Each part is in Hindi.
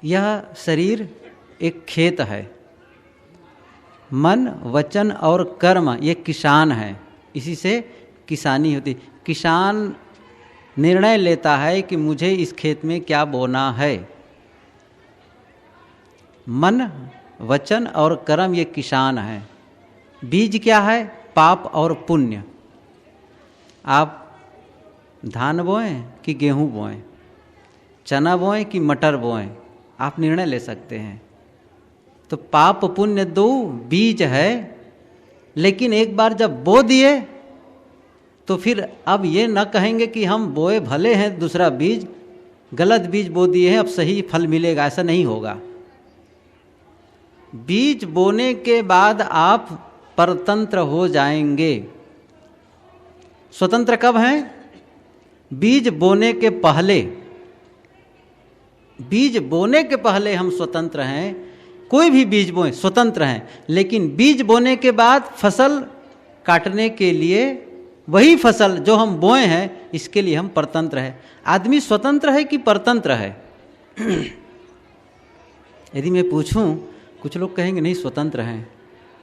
यह शरीर एक खेत है। मन, वचन और कर्म ये किसान है, इसी से किसानी होती। किसान निर्णय लेता है कि मुझे इस खेत में क्या बोना है। मन, वचन और कर्म ये किसान है। बीज क्या है? पाप और पुण्य। आप धान बोएं कि गेहूं बोएं, चना बोएं कि मटर बोएं, आप निर्णय ले सकते हैं। तो पाप पुण्य दो बीज है, लेकिन एक बार जब बो दिए तो फिर अब ये न कहेंगे कि हम बोए भले हैं दूसरा बीज, गलत बीज बो दिए हैं अब सही फल मिलेगा, ऐसा नहीं होगा। बीज बोने के बाद आप परतंत्र हो जाएंगे। स्वतंत्र कब हैं? बीज बोने के पहले। बीज बोने के पहले हम स्वतंत्र हैं। कोई भी बीज बोए स्वतंत्र हैं, लेकिन बीज बोने के बाद फसल काटने के लिए वही फसल जो हम बोए हैं इसके लिए हम परतंत्र हैं। आदमी स्वतंत्र है कि परतंत्र है? यदि मैं पूछूं, कुछ लोग कहेंगे नहीं स्वतंत्र हैं,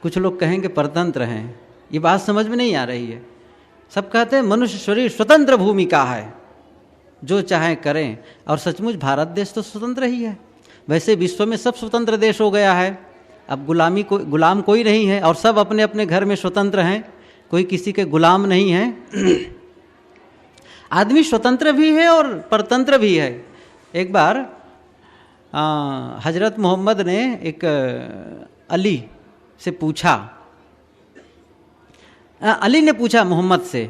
कुछ लोग कहेंगे परतंत्र हैं। ये बात समझ में नहीं आ रही है। सब कहते हैं मनुष्य शरीर स्वतंत्र भूमिका है, जो चाहे करें। और सचमुच भारत देश तो स्वतंत्र ही है। वैसे विश्व में सब स्वतंत्र देश हो गया है। अब गुलाम कोई नहीं है और सब अपने अपने घर में स्वतंत्र हैं, कोई किसी के गुलाम नहीं है। आदमी स्वतंत्र भी है और परतंत्र भी है। एक बार हजरत मोहम्मद ने एक अली से पूछा, अली ने पूछा मोहम्मद से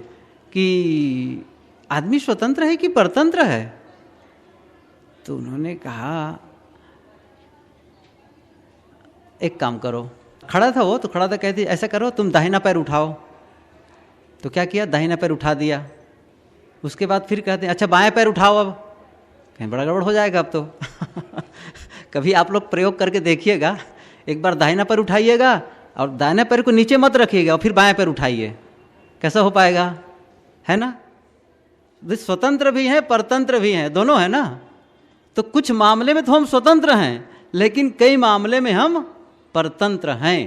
कि आदमी स्वतंत्र है कि परतंत्र है? तो उन्होंने कहा एक काम करो। खड़ा था वो, तो खड़ा था, कहती ऐसा करो तुम दाहिना पैर उठाओ। तो क्या किया? दाहिना पैर उठा दिया। उसके बाद फिर कहते हैं अच्छा बायां पैर उठाओ। अब कहीं बड़ा गड़बड़ हो जाएगा अब तो। कभी आप लोग प्रयोग करके देखिएगा, एक बार दाहिना पैर उठाइएगा और दाहिने पैर को नीचे मत रखिएगा और फिर बायां पैर उठाइए, कैसा हो पाएगा? है ना? स्वतंत्र भी हैं परतंत्र भी हैं, दोनों है ना। तो कुछ मामले में तो हम स्वतंत्र हैं, लेकिन कई मामले में हम परतंत्र हैं।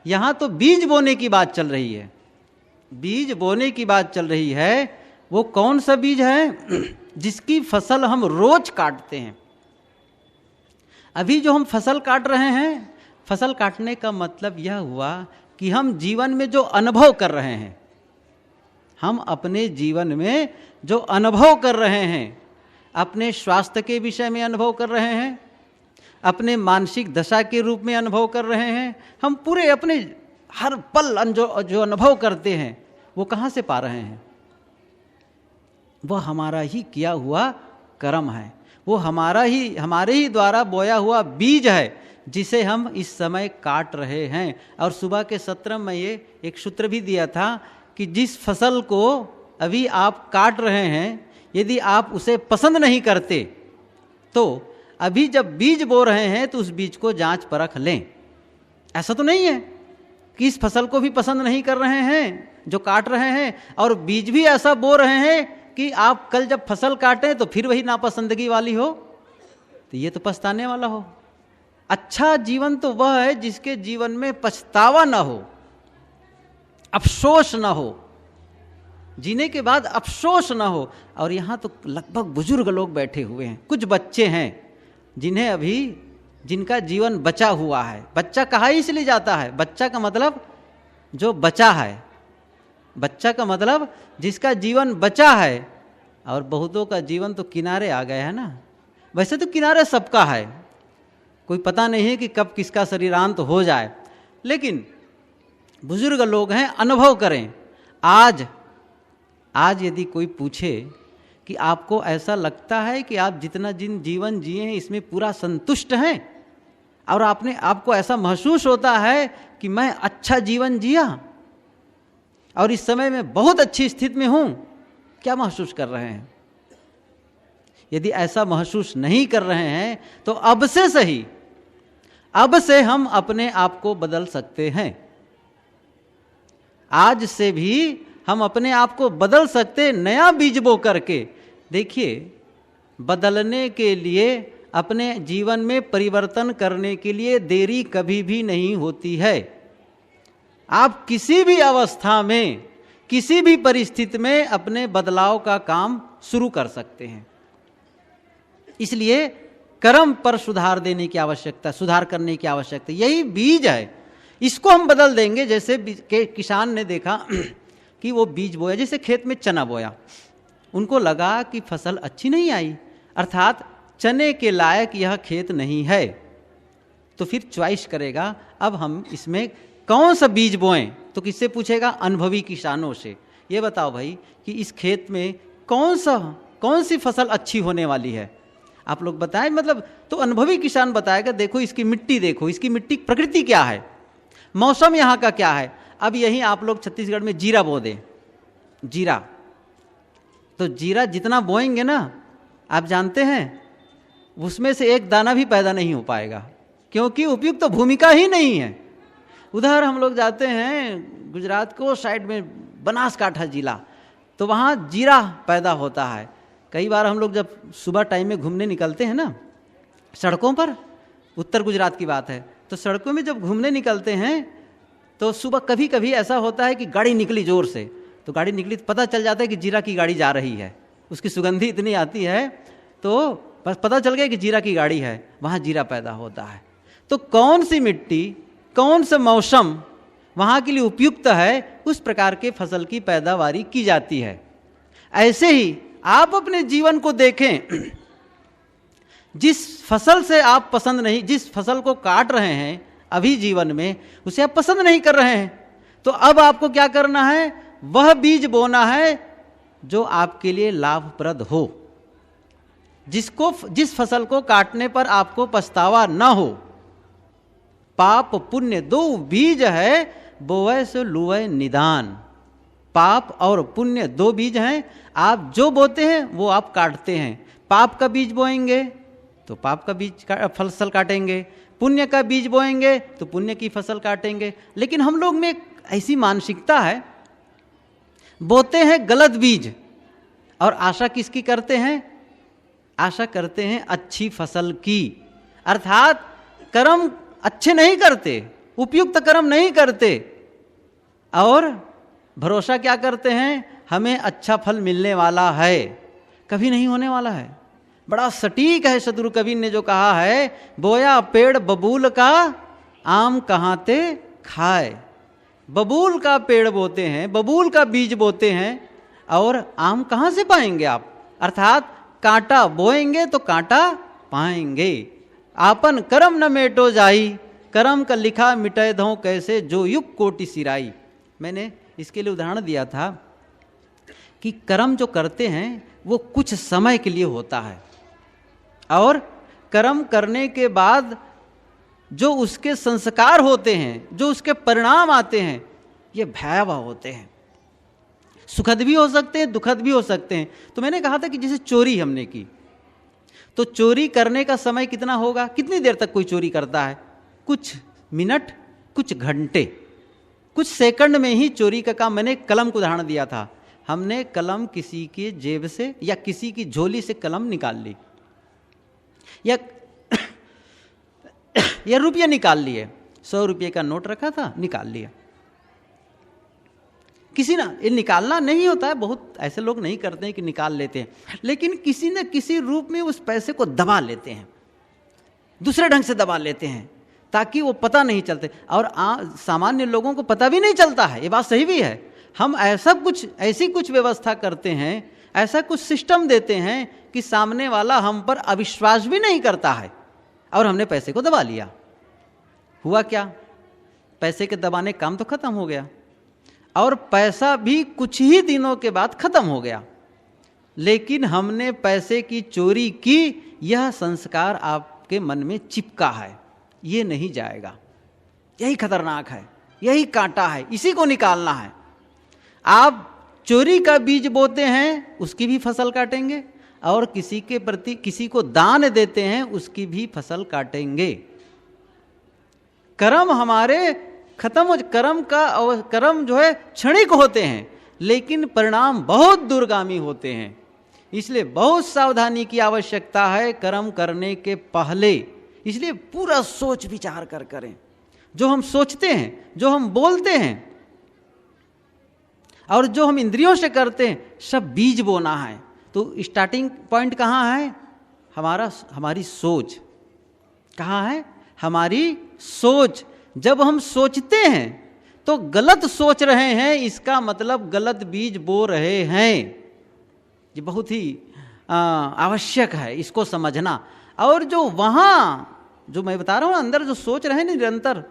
यहाँ तो बीज बोने की बात चल रही है। बीज बोने की बात चल रही है। वो कौन सा बीज है? जिसकी फसल हम रोज काटते हैं। अभी जो हम फसल काट रहे हैं, फसल काटने का मतलब यह हुआ कि हम जीवन में जो अनुभव कर रहे हैं, हम अपने जीवन में जो अनुभव कर रहे हैं, अपने स्वास्थ्य के विषय में अनुभव कर रहे हैं, अपने मानसिक दशा के रूप में अनुभव कर रहे हैं, हम पूरे अपने हर पल जो अनुभव करते हैं वो कहाँ से पा रहे हैं? वह हमारा ही किया हुआ कर्म है। वो हमारे ही द्वारा बोया हुआ बीज है, जिसे हम इस समय काट रहे हैं। और सुबह के सत्र में ये एक सूत्र भी दिया था कि जिस फसल को अभी आप काट रहे हैं, यदि आप उसे पसंद नहीं करते तो अभी जब बीज बो रहे हैं तो उस बीज को जांच परख लें। ऐसा तो नहीं है कि इस फसल को भी पसंद नहीं कर रहे हैं जो काट रहे हैं, और बीज भी ऐसा बो रहे हैं कि आप कल जब फसल काटें तो फिर वही नापसंदगी वाली हो, तो ये तो पछताने वाला हो। अच्छा जीवन तो वह है जिसके जीवन में पछतावा ना हो, अफसोस ना हो, जीने के बाद अफसोस ना हो। और यहाँ तो लगभग बुजुर्ग लोग बैठे हुए हैं, कुछ बच्चे हैं जिनका जीवन बचा हुआ है। बच्चा कहा इसलिए जाता है? बच्चा का मतलब जो बचा है, बच्चा का मतलब जिसका जीवन बचा है। और बहुतों का जीवन तो किनारे आ गया है ना। वैसे तो किनारे सबका है, कोई पता नहीं है कि कब किसका शरीरांत हो जाए, लेकिन बुजुर्ग लोग हैं, अनुभव करें। आज यदि कोई पूछे कि आपको ऐसा लगता है कि आप जितना जीवन जिए हैं इसमें पूरा संतुष्ट हैं, और आपको ऐसा महसूस होता है कि मैं अच्छा जीवन जिया और इस समय में बहुत अच्छी स्थिति में हूं, क्या महसूस कर रहे हैं? यदि ऐसा महसूस नहीं कर रहे हैं तो अब से सही, अब से हम अपने आप को बदल सकते हैं। आज से भी हम अपने आप को बदल सकते, नया बीज बो करके। देखिए, बदलने के लिए अपने जीवन में परिवर्तन करने के लिए देरी कभी भी नहीं होती है। आप किसी भी अवस्था में, किसी भी परिस्थिति में अपने बदलाव का काम शुरू कर सकते हैं। इसलिए कर्म पर सुधार देने की आवश्यकता, सुधार करने की आवश्यकता, यही बीज है। इसको हम बदल देंगे। जैसे किसान ने देखा कि वो बीज बोया, जैसे खेत में चना बोया, उनको लगा कि फसल अच्छी नहीं आई, अर्थात चने के लायक यह खेत नहीं है, तो फिर चॉइस करेगा अब हम इसमें कौन सा बीज बोएं। तो किससे पूछेगा? अनुभवी किसानों से। ये बताओ भाई कि इस खेत में कौन सी फसल अच्छी होने वाली है, आप लोग बताएं। मतलब तो अनुभवी किसान बताएगा, देखो इसकी मिट्टी, देखो इसकी मिट्टी प्रकृति क्या है, मौसम यहाँ का क्या है। अब यहीं आप लोग छत्तीसगढ़ में जीरा बो दें, जीरा, तो जीरा जितना बोएंगे ना, आप जानते हैं उसमें से एक दाना भी पैदा नहीं हो पाएगा, क्योंकि उपयुक्त तो भूमिका ही नहीं है। उधर हम लोग जाते हैं गुजरात को साइड में, बनासकांठा जिला, तो वहाँ जीरा पैदा होता है। कई बार हम लोग जब सुबह टाइम में घूमने निकलते हैं ना सड़कों पर, उत्तर गुजरात की बात है, तो सड़कों में जब घूमने निकलते हैं तो सुबह कभी कभी ऐसा होता है कि गाड़ी निकली जोर से, तो गाड़ी निकली तो पता चल जाता है कि जीरा की गाड़ी जा रही है, उसकी सुगंधी इतनी आती है तो बस पता चल गया कि जीरा की गाड़ी है, वहाँ जीरा पैदा होता है। तो कौन सी मिट्टी, कौन सा मौसम वहाँ के लिए उपयुक्त है, उस प्रकार के फसल की पैदावारी की जाती है। ऐसे ही आप अपने जीवन को देखें, जिस फसल से आप पसंद नहीं, जिस फसल को काट रहे हैं अभी जीवन में, उसे आप पसंद नहीं कर रहे हैं, तो अब आपको क्या करना है? वह बीज बोना है जो आपके लिए लाभप्रद हो, जिस फसल को काटने पर आपको पछतावा न हो। पाप पुण्य दो बीज है, बोए से लुए निदान। पाप और पुण्य दो बीज हैं, आप जो बोते हैं वो आप काटते हैं। पाप का बीज बोएंगे तो पाप का बीज फसल काटेंगे, पुण्य का बीज बोएंगे तो पुण्य की फसल काटेंगे। लेकिन हम लोग में ऐसी मानसिकता है, बोते हैं गलत बीज और आशा किसकी करते हैं? आशा करते हैं अच्छी फसल की, अर्थात कर्म अच्छे नहीं करते, उपयुक्त कर्म नहीं करते, और भरोसा क्या करते हैं? हमें अच्छा फल मिलने वाला है, कभी नहीं होने वाला है। बड़ा सटीक है सदगुरु कबीर ने जो कहा है, बोया पेड़ बबूल का, आम कहाँ ते खाए। बबूल का पेड़ बोते हैं, बबूल का बीज बोते हैं, और आम कहाँ से पाएंगे आप? अर्थात कांटा बोएंगे तो कांटा पाएंगे। आपन कर्म न मेटो जाई, कर्म का लिखा मिटाए दो कैसे, जो युग कोटि सिराई। मैंने इसके लिए उदाहरण दिया था कि कर्म जो करते हैं वो कुछ समय के लिए होता है, और कर्म करने के बाद जो उसके संस्कार होते हैं, जो उसके परिणाम आते हैं, ये भयावह होते हैं। सुखद भी हो सकते हैं, दुखद भी हो सकते हैं। तो मैंने कहा था कि जैसे चोरी हमने की, तो चोरी करने का समय कितना होगा? कितनी देर तक कोई चोरी करता है? कुछ मिनट, कुछ घंटे, कुछ सेकंड में ही चोरी का काम। मैंने कलम को उदाहरण दिया था, हमने कलम किसी की जेब से या किसी की झोली से कलम निकाल ली, या रुपया निकाल लिए, 100 रुपये का नोट रखा था, निकाल लिया। किसी ना, ये निकालना नहीं होता है, बहुत ऐसे लोग नहीं करते हैं कि निकाल लेते हैं, लेकिन किसी न किसी रूप में उस पैसे को दबा लेते हैं, दूसरे ढंग से दबा लेते हैं, ताकि वो पता नहीं चलते। और सामान्य लोगों को पता भी नहीं चलता है, ये बात सही भी है। हम ऐसी कुछ व्यवस्था करते हैं, ऐसा कुछ सिस्टम देते हैं कि सामने वाला हम पर अविश्वास भी नहीं करता है, और हमने पैसे को दबा लिया। हुआ क्या? पैसे के दबाने काम तो खत्म हो गया, और पैसा भी कुछ ही दिनों के बाद खत्म हो गया, लेकिन हमने पैसे की चोरी की, यह संस्कार आपके मन में चिपका है, ये नहीं जाएगा। यही खतरनाक है, यही कांटा है, इसी को निकालना है। आप चोरी का बीज बोते हैं, उसकी भी फसल काटेंगे, और किसी के प्रति, किसी को दान देते हैं, उसकी भी फसल काटेंगे। कर्म हमारे खत्म हो, कर्म जो है क्षणिक होते हैं, लेकिन परिणाम बहुत दूरगामी होते हैं। इसलिए बहुत सावधानी की आवश्यकता है कर्म करने के पहले। इसलिए पूरा सोच विचार कर करें। जो हम सोचते हैं, जो हम बोलते हैं और जो हम इंद्रियों से करते हैं, सब बीज बोना है। तो स्टार्टिंग पॉइंट कहाँ है? हमारी सोच। कहाँ है? हमारी सोच। जब हम सोचते हैं तो गलत सोच रहे हैं, इसका मतलब गलत बीज बो रहे हैं। ये बहुत ही आवश्यक है इसको समझना। और जो वहाँ जो मैं बता रहा हूँ अंदर जो सोच रहे हैं ना, निरंतर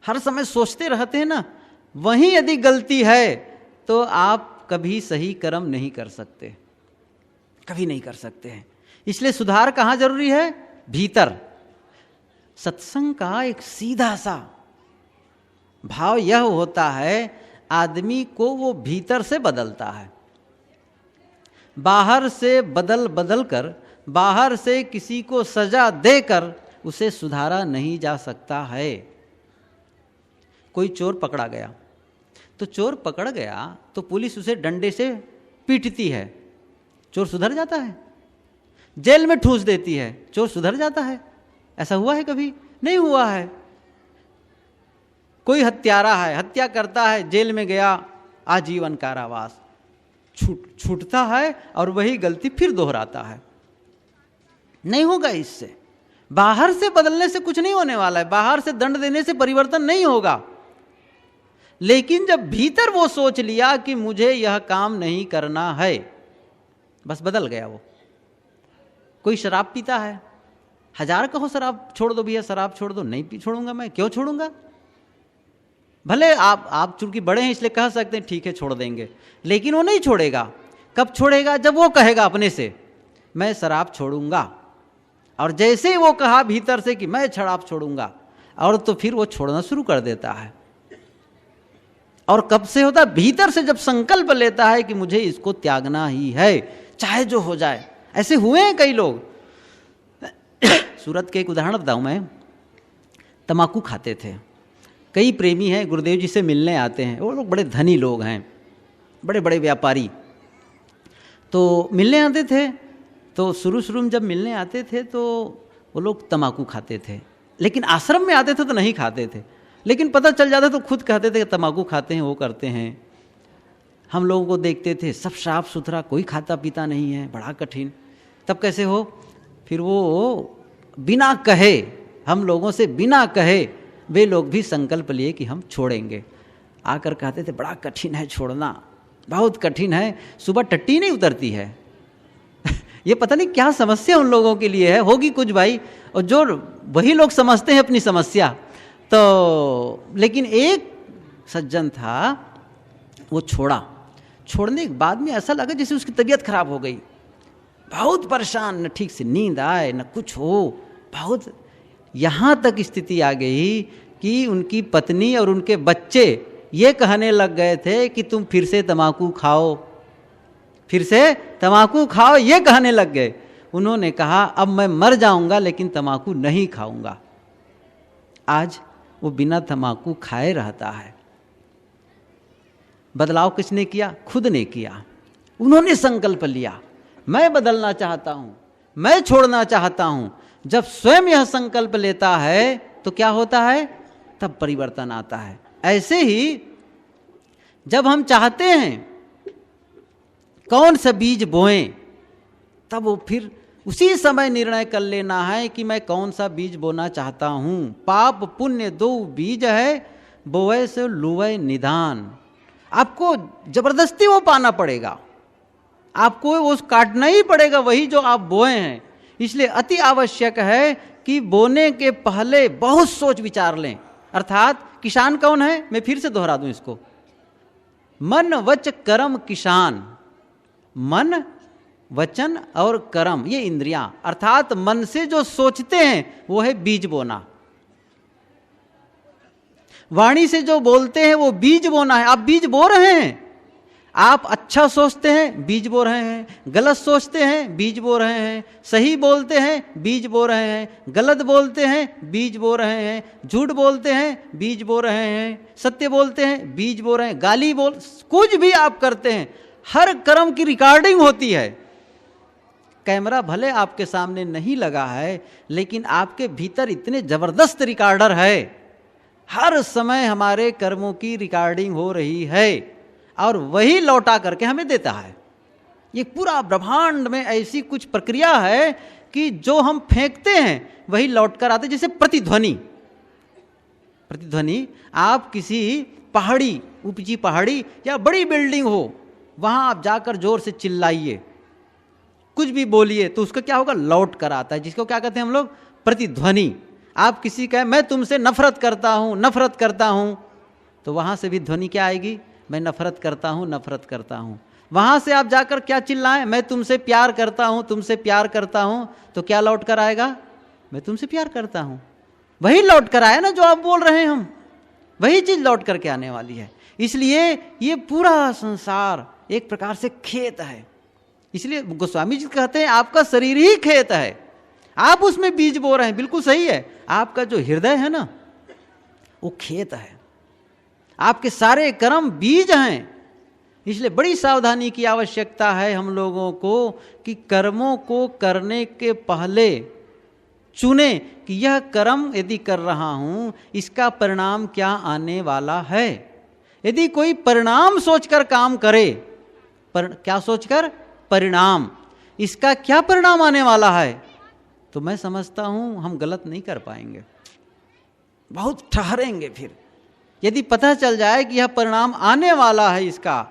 हर समय सोचते रहते हैं ना, वहीं यदि गलती है तो आप कभी सही कर्म नहीं कर सकते, कभी नहीं कर सकते हैं। इसलिए सुधार कहाँ जरूरी है? भीतर। सत्संग का एक सीधा सा भाव यह होता है, आदमी को वो भीतर से बदलता है। बाहर से बदल कर, बाहर से किसी को सजा देकर उसे सुधारा नहीं जा सकता है। कोई चोर पकड़ा गया, तो चोर पकड़ गया तो पुलिस उसे डंडे से पीटती है, चोर सुधर जाता है? जेल में ठूस देती है, चोर सुधर जाता है? ऐसा हुआ है कभी? नहीं हुआ है। कोई हत्यारा है, हत्या करता है, जेल में गया, आजीवन कारावास, छूटता है और वही गलती फिर दोहराता है। नहीं होगा इससे। बाहर से बदलने से कुछ नहीं होने वाला है, बाहर से दंड देने से परिवर्तन नहीं होगा। लेकिन जब भीतर वो सोच लिया कि मुझे यह काम नहीं करना है, बस बदल गया वो। कोई शराब पीता है, 1000 कहो शराब छोड़ दो भैया, शराब छोड़ दो, नहीं छोड़ूंगा मैं, क्यों छोड़ूंगा? भले आप चूंकि बड़े हैं इसलिए कह सकते हैं ठीक है छोड़ देंगे, लेकिन वो नहीं छोड़ेगा। कब छोड़ेगा? जब वो कहेगा अपने से मैं शराब छोड़ूंगा। और जैसे ही वो कहा भीतर से कि मैं शराब छोड़ूंगा, और तो फिर वो छोड़ना शुरू कर देता है। और कब से होता है? भीतर से जब संकल्प लेता है कि मुझे इसको त्यागना ही है, चाहे जो हो जाए। ऐसे हुए हैं कई लोग। सूरत के एक उदाहरण बताऊं मैं। तम्बाकू खाते थे, कई प्रेमी हैं, गुरुदेव जी से मिलने आते हैं। वो लोग बड़े धनी लोग हैं, बड़े बड़े व्यापारी। तो मिलने आते थे, तो शुरू में जब मिलने आते थे तो वो लोग तम्बाकू खाते थे, लेकिन आश्रम में आते थे तो नहीं खाते थे। लेकिन पता चल जाता तो खुद कहते थे कि तम्बाकू खाते हैं, वो करते हैं। हम लोगों को देखते थे सब साफ सुथरा, कोई खाता पीता नहीं है, बड़ा कठिन। तब कैसे हो? फिर वो बिना कहे, हम लोगों से बिना कहे वे लोग भी संकल्प लिए कि हम छोड़ेंगे। आकर कहते थे बड़ा कठिन है छोड़ना, बहुत कठिन है, सुबह टट्टी नहीं उतरती है। ये पता नहीं क्या समस्या उन लोगों के लिए है, होगी कुछ भाई, और जो वही लोग समझते हैं अपनी समस्या। तो लेकिन एक सज्जन था, वो छोड़ा। छोड़ने के बाद में ऐसा लगा जैसे उसकी तबीयत खराब हो गई, बहुत परेशान, न ठीक से नींद आए न कुछ हो, बहुत। यहाँ तक स्थिति आ गई कि उनकी पत्नी और उनके बच्चे ये कहने लग गए थे कि तुम फिर से तम्बाकू खाओ, फिर से तम्बाकू खाओ, ये कहने लग गए। उन्होंने कहा अब मैं मर जाऊंगा लेकिन तम्बाकू नहीं खाऊंगा। आज वो बिना तम्बाकू खाए रहता है। बदलाव किसने किया? खुद ने किया। उन्होंने संकल्प लिया मैं बदलना चाहता हूं, मैं छोड़ना चाहता हूं। जब स्वयं यह संकल्प लेता है तो क्या होता है? तब परिवर्तन आता है। ऐसे ही जब हम चाहते हैं कौन सा बीज बोएं, तब वो फिर उसी समय निर्णय कर लेना है कि मैं कौन सा बीज बोना चाहता हूं। पाप पुण्य दो बीज है, बोए से लुए निदान। आपको जबरदस्ती वो पाना पड़ेगा, आपको वो काटना ही पड़ेगा वही जो आप बोए हैं। इसलिए अति आवश्यक है कि बोने के पहले बहुत सोच विचार लें। अर्थात किसान कौन है? मैं फिर से दोहरा दूं इसको, मन वच कर्म किसान। मन, वचन और कर्म, ये इंद्रियां, अर्थात मन से जो सोचते हैं वो है बीज बोना। वाणी से जो बोलते हैं वो बीज बोना है। आप बीज बो रहे हैं। आप अच्छा सोचते हैं, बीज बो रहे हैं। गलत सोचते हैं, बीज बो रहे हैं। सही बोलते हैं, बीज बो रहे हैं। गलत बोलते हैं, बीज बो रहे हैं। झूठ बोलते हैं, बीज बो रहे हैं। सत्य बोलते हैं, बीज बो रहे हैं। गाली बोल, कुछ भी आप करते हैं, हर कर्म की रिकॉर्डिंग होती है। कैमरा भले आपके सामने नहीं लगा है, लेकिन आपके भीतर इतने जबरदस्त रिकॉर्डर है, हर समय हमारे कर्मों की रिकॉर्डिंग हो रही है और वही लौटा करके हमें देता है। ये पूरा ब्रह्मांड में ऐसी कुछ प्रक्रिया है कि जो हम फेंकते हैं वही लौट कर आते। जैसे प्रतिध्वनि, प्रतिध्वनि आप किसी पहाड़ी, ऊंची पहाड़ी या बड़ी बिल्डिंग हो, वहां आप जाकर जोर से चिल्लाइए, कुछ भी बोलिए, तो उसका क्या होगा, लौट कर आता है, जिसको क्या कहते हैं हम लोग, प्रतिध्वनि। आप किसी कहे मैं तुमसे नफरत करता हूं, नफरत करता हूं, तो वहां से भी ध्वनि क्या आएगी, मैं नफरत करता हूं, नफरत करता हूं। वहां से आप जाकर क्या चिल्लाएं, मैं तुमसे प्यार करता हूं, तुमसे प्यार करता हूं, तो क्या लौट कर आएगा, मैं तुमसे प्यार करता हूं। वही लौट कर आया ना जो आप बोल रहे हैं, हम वही चीज लौट करके आने वाली है। इसलिए ये पूरा संसार एक प्रकार से खेत है। इसलिए गोस्वामी जी कहते हैं आपका शरीर ही खेत है, आप उसमें बीज बो रहे हैं। बिल्कुल सही है, आपका जो हृदय है ना वो खेत है, आपके सारे कर्म बीज हैं। इसलिए बड़ी सावधानी की आवश्यकता है हम लोगों को कि कर्मों को करने के पहले चुने कि यह कर्म यदि कर रहा हूं इसका परिणाम क्या आने वाला है। यदि कोई परिणाम सोचकर काम करे, क्या सोचकर, परिणाम, इसका क्या परिणाम आने वाला है, तो मैं समझता हूं हम गलत नहीं कर पाएंगे, बहुत ठहरेंगे। फिर यदि पता चल जाए कि यह परिणाम आने वाला है इसका,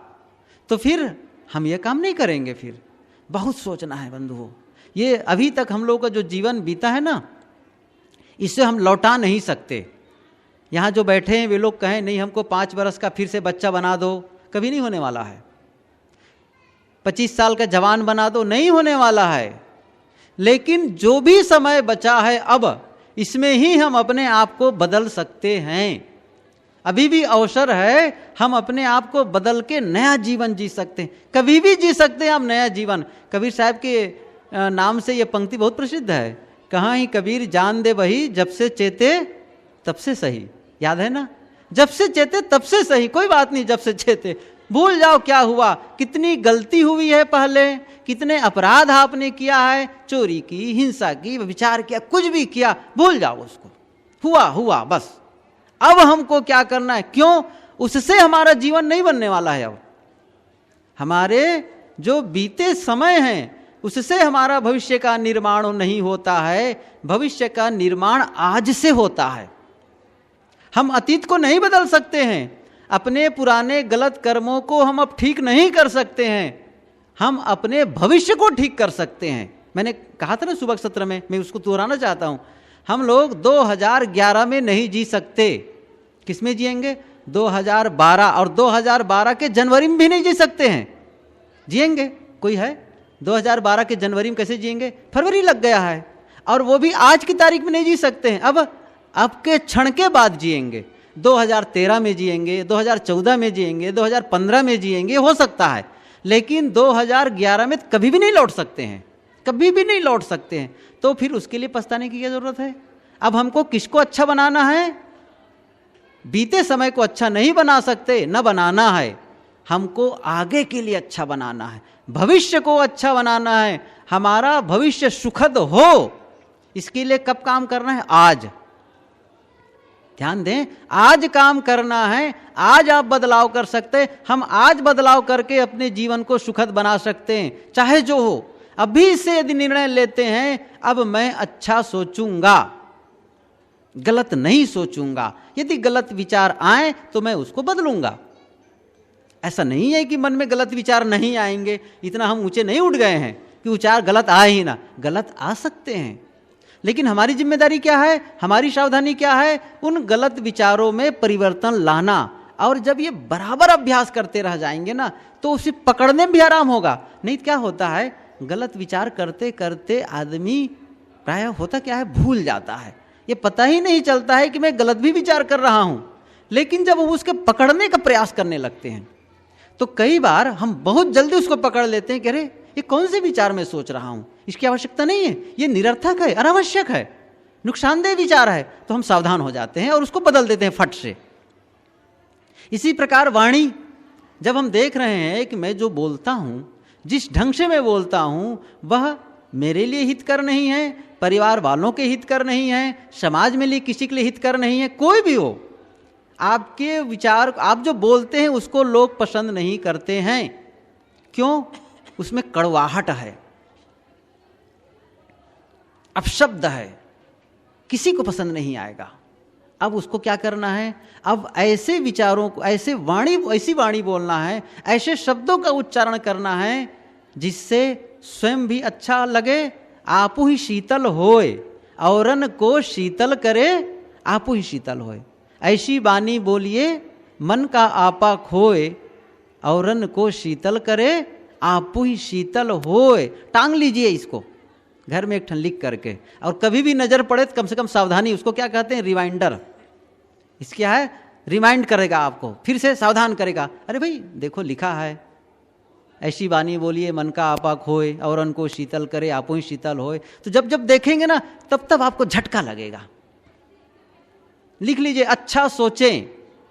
तो फिर हम यह काम नहीं करेंगे। फिर बहुत सोचना है बंधुओं। ये अभी तक हम लोगों का जो जीवन बीता है ना, इसे हम लौटा नहीं सकते। यहाँ जो बैठे हैं वे लोग कहें नहीं हमको 5 वर्ष का फिर से बच्चा बना दो, कभी नहीं होने वाला है। 25 साल का जवान बना दो, नहीं होने वाला है। लेकिन जो भी समय बचा है अब, इसमें ही हम अपने आप को बदल सकते हैं। अभी भी अवसर है, हम अपने आप को बदल के नया जीवन जी सकते हैं, कभी भी जी सकते हैं हम नया जीवन। कबीर साहब के नाम से ये पंक्ति बहुत प्रसिद्ध है, कहाँ ही कबीर जान दे वही, जब से चेते तब से सही। याद है ना, जब से चेते तब से सही, कोई बात नहीं, जब से चेते। भूल जाओ क्या हुआ, कितनी गलती हुई है पहले, कितने अपराध आपने किया है, चोरी की, हिंसा की, विचार किया, कुछ भी किया, भूल जाओ उसको, हुआ हुआ बस। अब हमको क्या करना है, क्यों, उससे हमारा जीवन नहीं बनने वाला है। अब हमारे जो बीते समय हैं उससे हमारा भविष्य का निर्माण नहीं होता है, भविष्य का निर्माण आज से होता है। हम अतीत को नहीं बदल सकते हैं, अपने पुराने गलत कर्मों को हम अब ठीक नहीं कर सकते हैं, हम अपने भविष्य को ठीक कर सकते हैं। मैंने कहा था ना सुबह सत्र में, मैं उसको दोहराना चाहता हूं। हम लोग 2011 में नहीं जी सकते, किस में जिएंगे, 2012, और 2012 के जनवरी में भी नहीं जी सकते हैं। जिएंगे, कोई है 2012 के जनवरी में कैसे जिएंगे, फरवरी लग गया है, और वो भी आज की तारीख में नहीं जी सकते हैं। अब के क्षण के बाद जिएंगे, 2013 में जिएंगे, 2014 में जिएंगे, 2015 में जिएंगे, हो सकता है, लेकिन 2011 में कभी भी नहीं लौट सकते हैं, कभी भी नहीं लौट सकते हैं। तो फिर उसके लिए पछताने की क्या जरूरत है। अब हमको किसको अच्छा बनाना है, बीते समय को अच्छा नहीं बना सकते, न बनाना है, हमको आगे के लिए अच्छा बनाना है, भविष्य को अच्छा बनाना है, हमारा भविष्य सुखद हो। इसके लिए कब काम करना है, आज। ध्यान दें, आज काम करना है, आज आप बदलाव कर सकते हैं। हम आज बदलाव करके अपने जीवन को सुखद बना सकते हैं, चाहे जो हो। अभी से यदि निर्णय लेते हैं, अब मैं अच्छा सोचूंगा, गलत नहीं सोचूंगा, यदि गलत विचार आए तो मैं उसको बदलूंगा। ऐसा नहीं है कि मन में गलत विचार नहीं आएंगे, इतना हम ऊंचे नहीं उठ गए हैं कि विचार गलत आए ही ना, गलत आ सकते हैं। लेकिन हमारी जिम्मेदारी क्या है, हमारी सावधानी क्या है, उन गलत विचारों में परिवर्तन लाना। और जब ये बराबर अभ्यास करते रह जाएंगे ना, तो उसे पकड़ने में भी आराम होगा। नहीं क्या होता है, गलत विचार करते करते आदमी प्रायः होता क्या है, भूल जाता है, ये पता ही नहीं चलता है कि मैं गलत भी विचार कर रहा हूं। लेकिन जब वो उसके पकड़ने का प्रयास करने लगते हैं, तो कई बार हम बहुत जल्दी उसको पकड़ लेते हैं कि अरे ये कौन से विचार मैं सोच रहा हूं, इसकी आवश्यकता नहीं है, ये निरर्थक है, अनावश्यक है, नुकसानदेह विचार है। तो हम सावधान हो जाते हैं और उसको बदल देते हैं फट से। इसी प्रकार वाणी, जब हम देख रहे हैं कि मैं जो बोलता हूं, जिस ढंग से मैं बोलता हूं, वह मेरे लिए हितकर नहीं है, परिवार वालों के हितकर नहीं है, समाज में लिए किसी के लिए हितकर नहीं है, कोई भी हो, आपके विचार, आप जो बोलते हैं उसको लोग पसंद नहीं करते हैं। क्यों? उसमें कड़वाहट है, अपशब्द है, किसी को पसंद नहीं आएगा। अब उसको क्या करना है? अब ऐसे विचारों को, ऐसी वाणी बोलना है, ऐसे शब्दों का उच्चारण करना है जिससे स्वयं भी अच्छा लगे, आपू ही शीतल होए, औरन को शीतल करे, आपू ही शीतल होए। ऐसी वाणी बोलिए मन का आपा खोए, औरन को शीतल करे, आपू ही शीतल होए। टांग लीजिए इसको घर में एक ठन लिख करके, और कभी भी नजर पड़े तो कम से कम सावधानी, उसको क्या कहते हैं? रिमाइंडर। इस क्या है? रिमाइंड करेगा आपको, फिर से सावधान करेगा। अरे भाई देखो लिखा है, ऐसी वाणी बोलिए मन का आपा खोए, और उनको शीतल करे, आपो ही शीतल होए। तो जब जब देखेंगे ना तब तब आपको झटका लगेगा। लिख लीजिए, अच्छा सोचें,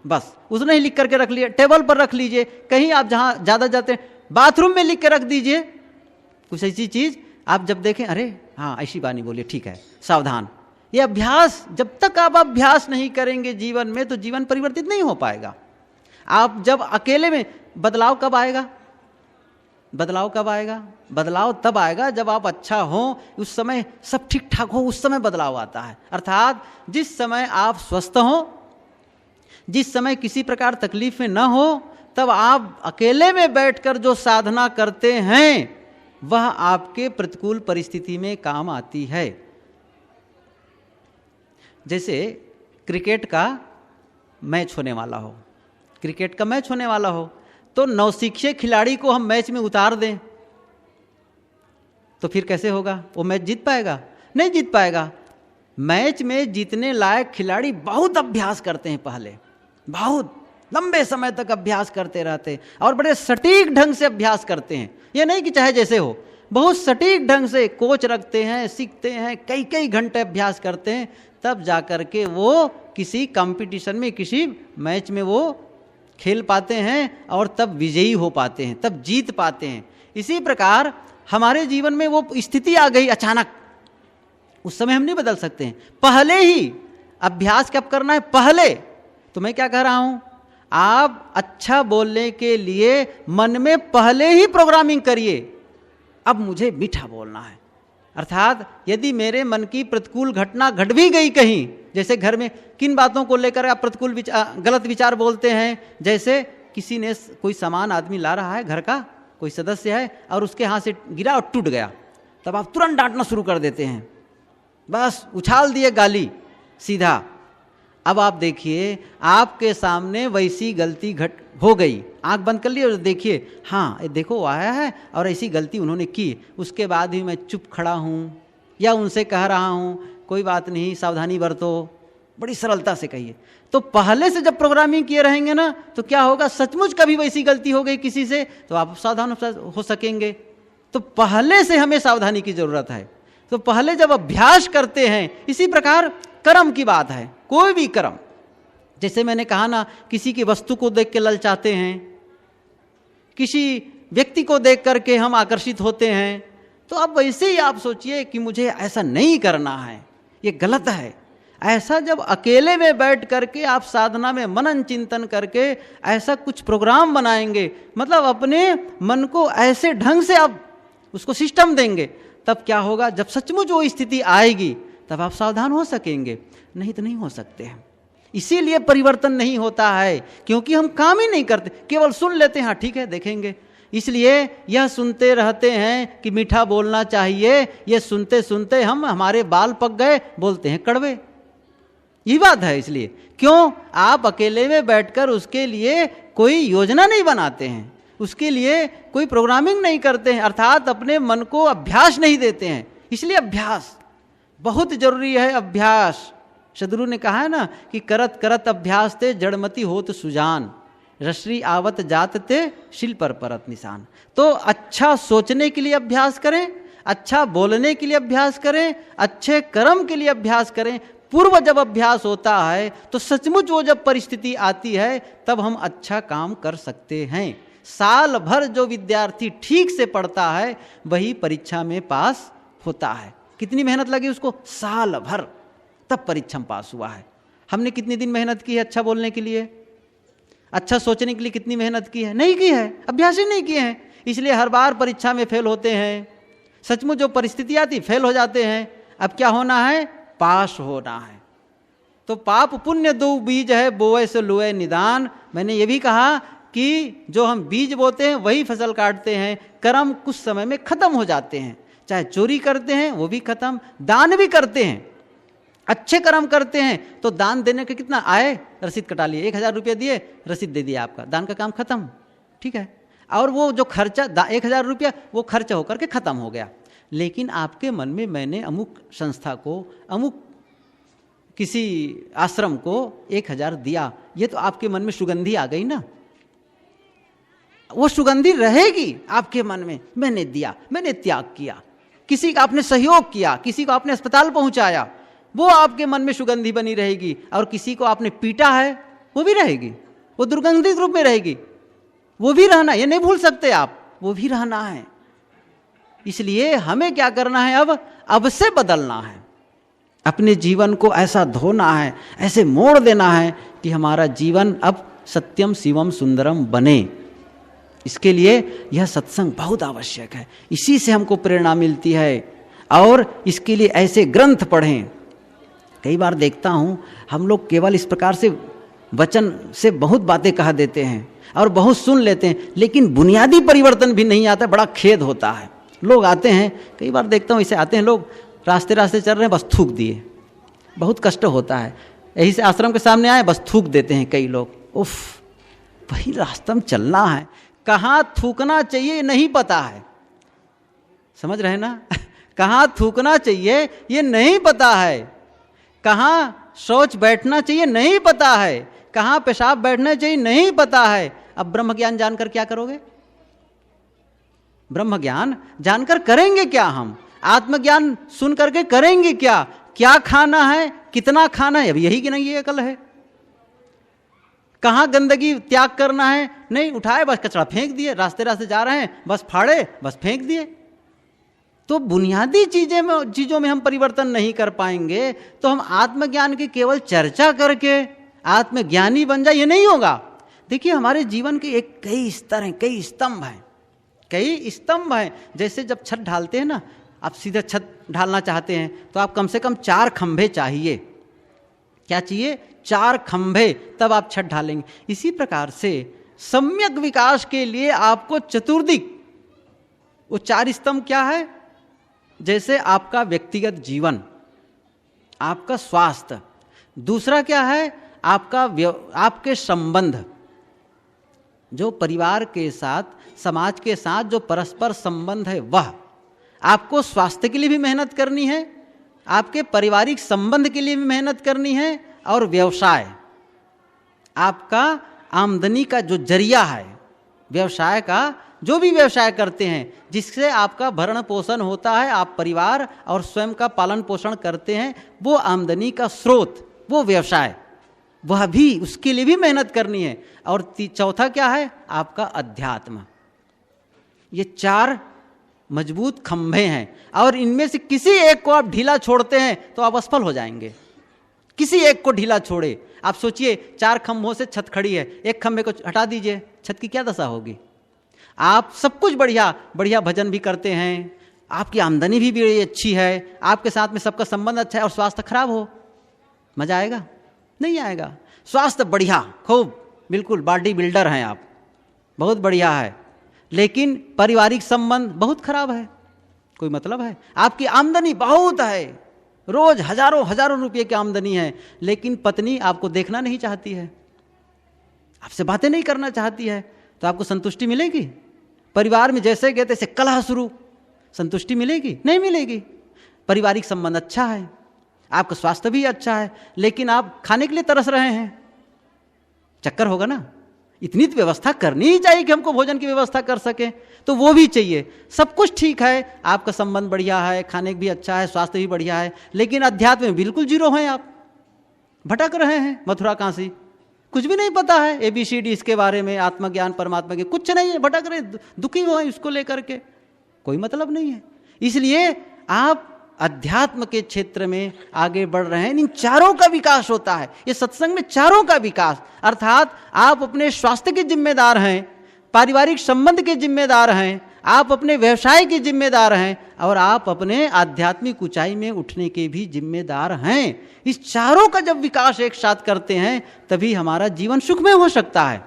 बस उसने ही लिख करके रख लिया, टेबल पर रख लीजिए, कहीं आप जहां ज्यादा जाते हैं बाथरूम में लिख के रख दीजिए कुछ ऐसी चीज, आप जब देखें अरे हाँ ऐसी वाणी बोलिए, ठीक है, सावधान। ये अभ्यास, जब तक आप अभ्यास नहीं करेंगे जीवन में तो जीवन परिवर्तित नहीं हो पाएगा। आप जब अकेले में, बदलाव कब आएगा? बदलाव कब आएगा? बदलाव तब आएगा जब आप अच्छा हो, उस समय सब ठीक ठाक हो, उस समय बदलाव आता है। अर्थात जिस समय आप स्वस्थ हो, जिस समय किसी प्रकार तकलीफ में न हो, तब आप अकेले में बैठकर जो साधना करते हैं वह आपके प्रतिकूल परिस्थिति में काम आती है। जैसे क्रिकेट का मैच होने वाला हो, क्रिकेट का मैच होने वाला हो, तो नौसिखिए खिलाड़ी को हम मैच में उतार दें तो फिर कैसे होगा? वो मैच जीत पाएगा? नहीं जीत पाएगा। मैच में जीतने लायक खिलाड़ी बहुत अभ्यास करते हैं, पहले बहुत लंबे समय तक अभ्यास करते रहते हैं और बड़े सटीक ढंग से अभ्यास करते हैं। ये नहीं कि चाहे जैसे हो, बहुत सटीक ढंग से कोच रखते हैं, सीखते हैं, कई कई घंटे अभ्यास करते हैं, तब जाकर के वो किसी कंपटीशन में, किसी मैच में वो खेल पाते हैं और तब विजयी हो पाते हैं, तब जीत पाते हैं। इसी प्रकार हमारे जीवन में वो स्थिति आ गई अचानक, उस समय हम नहीं बदल सकते हैं। पहले ही अभ्यास कब करना है? पहले। तो मैं क्या कह रहा हूं, आप अच्छा बोलने के लिए मन में पहले ही प्रोग्रामिंग करिए, अब मुझे मीठा बोलना है। अर्थात यदि मेरे मन की प्रतिकूल घटना घट भी गई कहीं, जैसे घर में किन बातों को लेकर आप प्रतिकूल गलत विचार बोलते हैं, जैसे किसी ने, कोई सामान आदमी ला रहा है, घर का कोई सदस्य है और उसके हाथ से गिरा और टूट गया, तब आप तुरंत डांटना शुरू कर देते हैं, बस उछाल दिए गाली सीधा। अब आप देखिए आपके सामने वैसी गलती हो गई, आंख बंद कर ली और देखिए, हाँ देखो वो आया है और ऐसी गलती उन्होंने की, उसके बाद भी मैं चुप खड़ा हूँ या उनसे कह रहा हूँ कोई बात नहीं, सावधानी बरतो, बड़ी सरलता से कहिए। तो पहले से जब प्रोग्रामिंग किए रहेंगे ना तो क्या होगा, सचमुच कभी वैसी गलती हो गई किसी से तो आप सावधान हो सकेंगे। तो पहले से हमें सावधानी की जरूरत है। तो पहले जब अभ्यास करते हैं, इसी प्रकार कर्म की बात है, कोई भी कर्म, जैसे मैंने कहा ना, किसी की वस्तु को देख के ललचाते हैं, किसी व्यक्ति को देख करके हम आकर्षित होते हैं, तो अब वैसे ही आप सोचिए कि मुझे ऐसा नहीं करना है, ये गलत है। ऐसा जब अकेले में बैठ करके आप साधना में मनन चिंतन करके ऐसा कुछ प्रोग्राम बनाएंगे, मतलब अपने मन को ऐसे ढंग से आप उसको सिस्टम देंगे, तब क्या होगा, जब सचमुच वो स्थिति आएगी तब आप सावधान हो सकेंगे, नहीं तो नहीं हो सकते हैं। इसीलिए परिवर्तन नहीं होता है, क्योंकि हम काम ही नहीं करते, केवल सुन लेते हैं, हाँ ठीक है देखेंगे। इसलिए यह सुनते रहते हैं कि मीठा बोलना चाहिए, ये सुनते सुनते हमारे बाल पक गए, बोलते हैं कड़वे। यही बात है। इसलिए क्यों, आप अकेले में बैठकर उसके लिए कोई योजना नहीं बनाते हैं, उसके लिए कोई प्रोग्रामिंग नहीं करते हैं, अर्थात अपने मन को अभ्यास नहीं देते हैं। इसलिए अभ्यास बहुत जरूरी है। अभ्यास, सदगुरु ने कहा है ना कि करत करत अभ्यास ते जड़मती होत सुजान, रश्री आवत जात ते शिल पर परत निशान। तो अच्छा सोचने के लिए अभ्यास करें, अच्छा बोलने के लिए अभ्यास करें, अच्छे कर्म के लिए अभ्यास करें। पूर्व जब अभ्यास होता है तो सचमुच वो जब परिस्थिति आती है तब हम अच्छा काम कर सकते हैं। साल भर जो विद्यार्थी ठीक से पढ़ता है वही परीक्षा में पास होता है। कितनी मेहनत लगी उसको, साल भर, तब परीक्षा में पास हुआ है। हमने कितने दिन मेहनत की है अच्छा बोलने के लिए, अच्छा सोचने के लिए कितनी मेहनत की है? नहीं की है, अभ्यास ही नहीं किए हैं, इसलिए हर बार परीक्षा में फेल होते हैं। सचमुच जो परिस्थिति आती फेल हो जाते हैं। अब क्या होना है? पास होना है। तो पाप पुण्य दो बीज है, बोए से लोए निदान। मैंने ये भी कहा कि जो हम बीज बोते हैं वही फसल काटते हैं। कर्म कुछ समय में खत्म हो जाते हैं, चाहे चोरी करते हैं वो भी खत्म, दान भी करते हैं, अच्छे कर्म करते हैं तो दान देने के कितना आए, रसीद कटा लिए, 1000 रुपये दिए, रसीद दे दिया, आपका दान का काम खत्म, ठीक है। और वो जो खर्चा 1000 रुपया वो खर्चा होकर के खत्म हो गया। लेकिन आपके मन में मैंने अमुक संस्था को, अमुक किसी आश्रम को 1000 दिया, ये तो आपके मन में सुगंधी आ गई ना, वो सुगंधी रहेगी आपके मन में। मैंने दिया, मैंने त्याग किया, किसी का आपने सहयोग किया, किसी को आपने अस्पताल पहुंचाया, वो आपके मन में सुगंधी बनी रहेगी। और किसी को आपने पीटा है वो भी रहेगी, वो दुर्गंधित रूप में रहेगी, वो भी रहना, ये नहीं भूल सकते आप, वो भी रहना है। इसलिए हमें क्या करना है, अब से बदलना है, अपने जीवन को ऐसा धोना है, ऐसे मोड़ देना है कि हमारा जीवन अब सत्यम शिवम सुंदरम बने। इसके लिए यह सत्संग बहुत आवश्यक है, इसी से हमको प्रेरणा मिलती है। और इसके लिए ऐसे ग्रंथ पढ़ें। कई बार देखता हूँ हम लोग केवल इस प्रकार से वचन से बहुत बातें कहा देते हैं और बहुत सुन लेते हैं, लेकिन बुनियादी परिवर्तन भी नहीं आता, बड़ा खेद होता है। लोग आते हैं, कई बार देखता हूँ ऐसे आते हैं लोग, रास्ते रास्ते चल रहे हैं, बस थूक दिए, बहुत कष्ट होता है। यही से आश्रम के सामने आए बस थूक देते हैं कई लोग। उफ, वही रास्ता में चलना है, कहाँ थूकना चाहिए नहीं पता है, समझ रहे ना कहाँ थूकना चाहिए ये नहीं पता है, कहाँ शौच बैठना चाहिए नहीं पता है, कहाँ पेशाब बैठना चाहिए नहीं पता है। अब ब्रह्म ज्ञान जानकर क्या करोगे? ब्रह्म ज्ञान जानकर करेंगे क्या? हम आत्मज्ञान सुन करके करेंगे क्या? क्या खाना है, कितना खाना है, अब यही कि नहीं ये अकल है। कहाँ गंदगी त्याग करना है, नहीं उठाए बस कचरा फेंक दिए, रास्ते रास्ते जा रहे हैं बस फाड़े बस फेंक दिए। तो बुनियादी चीजों में हम परिवर्तन नहीं कर पाएंगे तो हम आत्मज्ञान की केवल चर्चा करके आत्मज्ञानी बन जाए, ये नहीं होगा। देखिए हमारे जीवन के एक कई स्तर हैं, कई स्तंभ हैं, कई स्तंभ हैं। जैसे जब छत ढालते हैं ना, आप सीधा छत ढालना चाहते हैं तो आप कम से कम 4 खंभे चाहिए। क्या चाहिए? 4 खंभे, तब आप छत ढालेंगे। इसी प्रकार से सम्यक विकास के लिए आपको चतुर्दिक, वो 4 स्तंभ क्या है? जैसे आपका व्यक्तिगत जीवन, आपका स्वास्थ्य, दूसरा क्या है? आपके संबंध, जो परिवार के साथ, समाज के साथ जो परस्पर संबंध है, वह आपको स्वास्थ्य के लिए भी मेहनत करनी है, आपके पारिवारिक संबंध के लिए भी मेहनत करनी है, और व्यवसाय, आपका आमदनी का जो जरिया है, व्यवसाय का, जो भी व्यवसाय करते हैं जिससे आपका भरण पोषण होता है, आप परिवार और स्वयं का पालन पोषण करते हैं, वो आमदनी का स्रोत, वो व्यवसाय, वह भी, उसके लिए भी मेहनत करनी है। और चौथा क्या है? आपका अध्यात्म। ये 4 मजबूत खंभे हैं, और इनमें से किसी एक को आप ढीला छोड़ते हैं तो आप असफल हो जाएंगे। किसी एक को ढीला छोड़े, आप सोचिए 4 खंभों से छत खड़ी है, एक खंभे को हटा दीजिए, छत की क्या दशा होगी? आप सब कुछ बढ़िया बढ़िया भजन भी करते हैं, आपकी आमदनी भी बड़ी अच्छी है, आपके साथ में सबका संबंध अच्छा है, और स्वास्थ्य खराब हो, मजा आएगा? नहीं आएगा। स्वास्थ्य बढ़िया, खूब, बिल्कुल बॉडी बिल्डर हैं आप, बहुत बढ़िया है, लेकिन पारिवारिक संबंध बहुत खराब है, कोई मतलब है? आपकी आमदनी बहुत है, रोज हजारों रुपये की आमदनी है, लेकिन पत्नी आपको देखना नहीं चाहती है, आपसे बातें नहीं करना चाहती है, तो आपको संतुष्टि मिलेगी? परिवार में जैसे गए तैसे कलह शुरू, संतुष्टि मिलेगी? नहीं मिलेगी। पारिवारिक संबंध अच्छा है, आपका स्वास्थ्य भी अच्छा है, लेकिन आप खाने के लिए तरस रहे हैं, चक्कर होगा ना। इतनी तो व्यवस्था करनी ही चाहिए कि हमको भोजन की व्यवस्था कर सके, तो वो भी चाहिए। सब कुछ ठीक है, आपका संबंध बढ़िया है, खाने भी अच्छा है, स्वास्थ्य भी बढ़िया है, लेकिन अध्यात्म में बिल्कुल जीरो हैं, आप भटक रहे हैं मथुरा काशी, कुछ भी नहीं पता है ABCD इसके बारे में, आत्मज्ञान परमात्मा के कुछ नहीं है, भटक रहे, दुखी हुए इसको लेकर के, कोई मतलब नहीं है। इसलिए आप अध्यात्म के क्षेत्र में आगे बढ़ रहे हैं। इन चारों का विकास होता है। ये सत्संग में चारों का विकास, अर्थात आप अपने स्वास्थ्य के जिम्मेदार हैं, पारिवारिक संबंध के जिम्मेदार हैं, आप अपने व्यवसाय के जिम्मेदार हैं और आप अपने आध्यात्मिक ऊंचाई में उठने के भी जिम्मेदार हैं। इस चारों का जब विकास एक साथ करते हैं तभी हमारा जीवन सुखमय हो सकता है।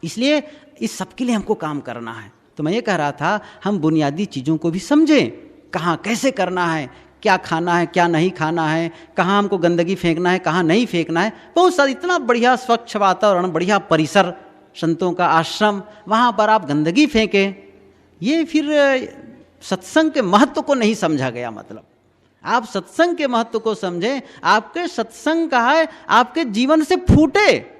इसलिए इस सब के लिए हमको काम करना है। तो मैं ये कह रहा था, हम बुनियादी चीज़ों को भी समझें, कहाँ कैसे करना है, क्या खाना है, क्या नहीं खाना है, कहाँ हमको गंदगी फेंकना है, कहाँ नहीं फेंकना है। बहुत सारा इतना बढ़िया स्वच्छ वातावरण, बढ़िया परिसर, संतों का आश्रम, वहाँ पर आप गंदगी फेंकें, ये फिर सत्संग के महत्व को नहीं समझा गया। मतलब आप सत्संग के महत्व को समझें। आपके सत्संग का है आपके जीवन से फूटे।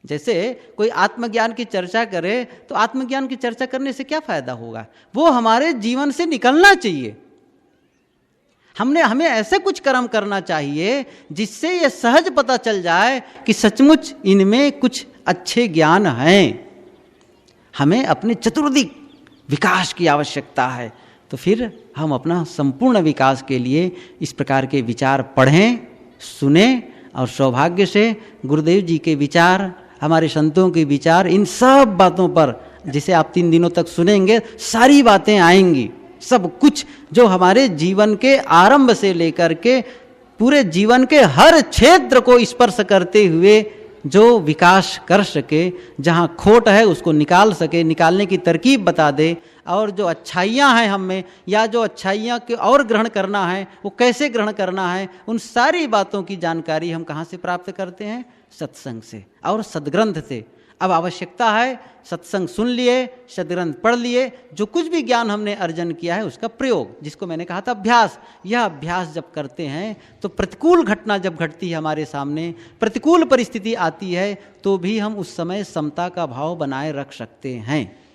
जैसे कोई आत्मज्ञान की चर्चा करे तो आत्मज्ञान की चर्चा करने से क्या फायदा होगा, वो हमारे जीवन से निकलना चाहिए। हमें ऐसे कुछ कर्म करना चाहिए जिससे ये सहज पता चल जाए कि सचमुच इनमें कुछ अच्छे ज्ञान हैं। हमें अपने चतुर्दिक विकास की आवश्यकता है। तो फिर हम अपना संपूर्ण विकास के लिए इस प्रकार के विचार पढ़ें, सुने और सौभाग्य से गुरुदेव जी के विचार, हमारे संतों के विचार, इन सब बातों पर जिसे आप 3 दिनों तक सुनेंगे सारी बातें आएंगी। सब कुछ जो हमारे जीवन के आरंभ से लेकर के पूरे जीवन के हर क्षेत्र को स्पर्श करते हुए जो विकास कर सके, जहाँ खोट है उसको निकाल सके, निकालने की तरकीब बता दे, और जो अच्छाइयाँ हैं हम में या जो अच्छाइयाँ के और ग्रहण करना है वो कैसे ग्रहण करना है, उन सारी बातों की जानकारी हम कहाँ से प्राप्त करते हैं? सत्संग से और सद्ग्रंथ से। अब आवश्यकता है सत्संग सुन लिए, सद्ग्रंथ पढ़ लिए, जो कुछ भी ज्ञान हमने अर्जन किया है उसका प्रयोग, जिसको मैंने कहा था अभ्यास। यह अभ्यास जब करते हैं तो प्रतिकूल घटना जब घटती है हमारे सामने, प्रतिकूल परिस्थिति आती है, तो भी हम उस समय समता का भाव बनाए रख सकते हैं।